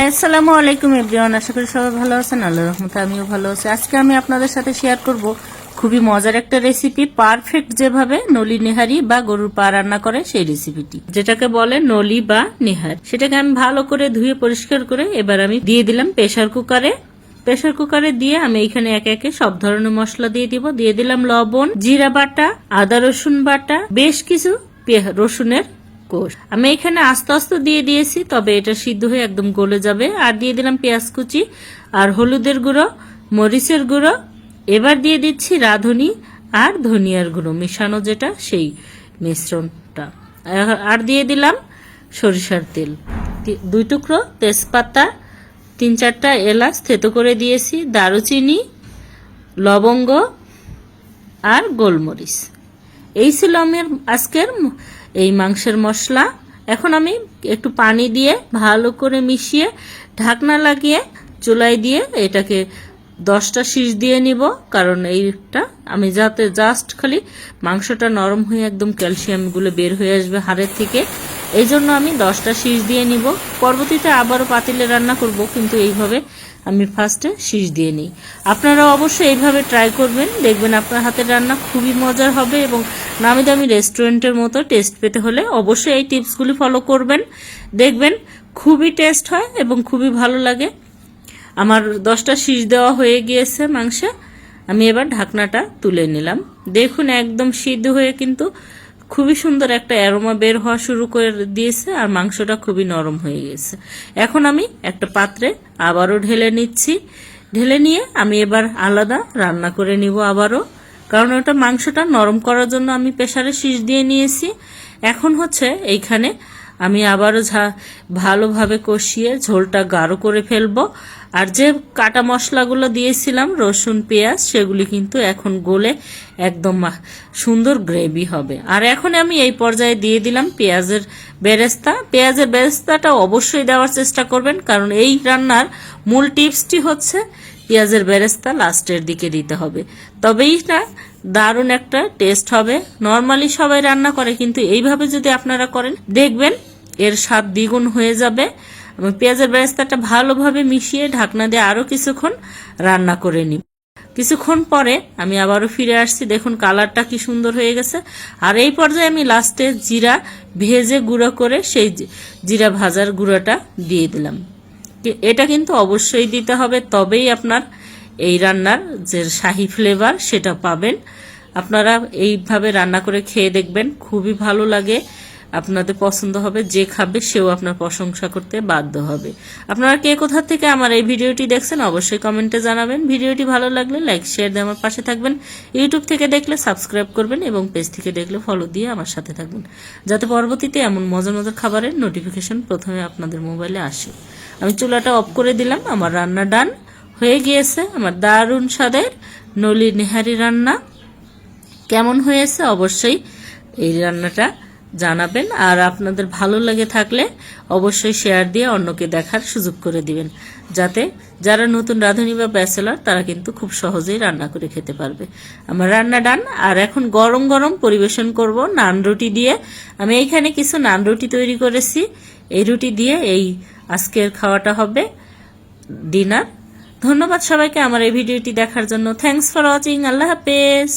আসসালামু আলাইকুম এভরিওয়ান, আশা করি সবাই ভালো আছেন। আল্লাহর রহমতে আমিও ভালো আছি। আজকে আমি আপনাদের সাথে শেয়ার করব খুবই মজার একটা রেসিপি, পারফেক্ট যেভাবে নলি নেহারি বা গরুর পা রান্না করে সেই রেসিপিটি, যেটাকে বলে নলি বা নেহার। সেটাকে আমি ভালো করে ধুয়ে পরিষ্কার করে এবার আমি দিয়ে দিলাম প্রেসার কুকারে দিয়ে আমি এখানে একে একে সব ধরনের মশলা দিয়ে দিব। দিয়ে দিলাম লবণ, জিরা বাটা, আদা রসুন বাটা, বেশ কিছু রসুনের কোষ আমি এখানে আস্তে আস্তে দিয়ে দিয়েছি, তবে এটা সিদ্ধ হয়ে একদম গলে যাবে। আর দিয়ে দিলাম পেঁয়াজ কুচি আর হলুদের গুঁড়ো, মরিচের গুঁড়ো। এবার দিয়ে দিচ্ছি রাঁধুনি আর ধনিয়ার গুঁড়ো মিশানো, যেটা সেই মিশ্রণটা। আর দিয়ে দিলাম সরিষার তেল, 2 টুকরো তেজপাতা, 3-4টা এলাচ থেতো করে দিয়েছি, দারুচিনি, লবঙ্গ আর গোলমরিচ। এই ছিল আমার আজকের এই মাংসের মশলা। এখন আমি একটু পানি দিয়ে ভালো করে মিশিয়ে ঢাকনা লাগিয়ে চুলায় দিয়ে এটাকে 10টা শীষ দিয়ে নিব, কারণ এইটা আমি যাতে জাস্ট খালি মাংসটা নরম হয়ে একদম ক্যালসিয়ামগুলো বের হয়ে আসবে হাড়ের থেকে, এই জন্য আমি 10টা শীষ দিয়ে নিব। পরবর্তীতে আবারও পাতিলে রান্না করব, কিন্তু এইভাবে আমি ফার্স্টে শীষ দিয়ে নিই। আপনারা অবশ্যই এইভাবে ট্রাই করবেন, দেখবেন আপনার হাতের রান্না খুবই মজার হবে এবং নামি দামি রেস্টুরেন্টের মতো টেস্ট পেতে হলে অবশ্যই এই টিপসগুলি ফলো করবেন, দেখবেন খুবই টেস্ট হয় এবং খুবই ভালো লাগে। আমার 10টা শীষ দেওয়া হয়ে গিয়েছে মাংসে। আমি এবার ঢাকনাটা তুলে নিলাম। দেখুন একদম সিদ্ধ হয়ে কিন্তু খুবই সুন্দর একটা অ্যারোমা বের হওয়া শুরু করে দিয়েছে আর মাংসটা খুবই নরম হয়ে গেছে। এখন আমি একটা পাত্রে আবারও ঢেলে নিচ্ছি। ঢেলে নিয়ে আমি এবার আলাদা রান্না করে নিব আবারও, কারণ ওটা মাংসটা নরম করার জন্য আমি প্রেসারে শীষ দিয়ে নিয়েছি। এখন হচ্ছে এইখানে আমি আবারও ভালোভাবে কষিয়ে ঝোলটা গাঢ় করে ফেলবো। আর যে কাটা মশলাগুলো দিয়েছিলাম রসুন পেঁয়াজ, সেগুলি কিন্তু এখন গলে একদম সুন্দর গ্রেভি হবে। আর এখন আমি এই পর্যায়ে দিয়ে দিলাম পেঁয়াজের বেরেস্তাটা অবশ্যই দেওয়ার চেষ্টা করবেন, কারণ এই রান্নার মূল টিপসটি হচ্ছে পেঁয়াজের বেরেস্তা লাস্টের দিকে দিতে হবে, তবেই না দারুণ একটা টেস্ট হবে। নর্মালি সবাই রান্না করে, কিন্তু এইভাবে যদি আপনারা করেন দেখবেন এর স্বাদ দ্বিগুণ হয়ে যাবে। আমি পেঁয়াজের বেরেস্তাটা ভালোভাবে মিশিয়ে ঢাকনা দিয়ে আরো কিছুক্ষণ রান্না করে নিব। কিছুক্ষণ পরে আমি আবারও ফিরে আসছি, দেখুন কালারটা কি সুন্দর হয়ে গেছে। আর এই পর্যায়ে আমি লাস্টে জিরা ভেজে গুঁড়ো করে সেই জিরা ভাজার গুঁড়োটা দিয়ে দিলাম। এটা কিন্তু অবশ্যই দিতে হবে, তবেই আপনার এই রান্নার যে শাহি ফ্লেভার সেটা পাবেন। আপনারা এইভাবে রান্না করে খেয়ে দেখবেন, খুবই ভালো লাগে, আপনাদের পছন্দ হবে, যে খাবে সেও আপনার প্রশংসা করতে বাধ্য হবে। আপনারা কে কোথা থেকে আমার এই ভিডিওটি দেখছেন অবশ্যই কমেন্টে জানাবেন। ভিডিওটি ভালো লাগলে লাইক শেয়ার দিয়ে আমার পাশে থাকবেন। ইউটিউব থেকে দেখলে সাবস্ক্রাইব করবেন এবং পেজ থেকে দেখলে ফলো দিয়ে আমার সাথে থাকবেন, যাতে পরবর্তীতে এমন মজার মজার খাবারের নোটিফিকেশন প্রথমে আপনাদের মোবাইলে আসে। আমি চুলাটা অফ করে দিলাম, আমার রান্না ডান হয়ে গিয়েছে। আমার দারুণ স্বাদের নলি নেহারি রান্না কেমন হয়েছে অবশ্যই এই রান্নাটা জানাবেন। আর আপনাদের ভালো লাগে থাকলে অবশ্যই শেয়ার দিয়ে অন্যকে দেখার সুযোগ করে দিবেন, যাতে যারা নতুন রাঁধুনি বা ব্যাচেলর তারা কিন্তু খুব সহজেই রান্না করে খেতে পারবে। আমার রান্না ডান। আর এখন গরম গরম পরিবেশন করব নান রুটি দিয়ে। আমি এইখানে কিছু নান রুটি তৈরি করেছি, এই রুটি দিয়ে এই আজকের খাওয়াটা হবে ডিনার। ধন্যবাদ সবাইকে আমার এই ভিডিওটি দেখার জন্য। Thanks for watching. আল্লাহ হাফেজ।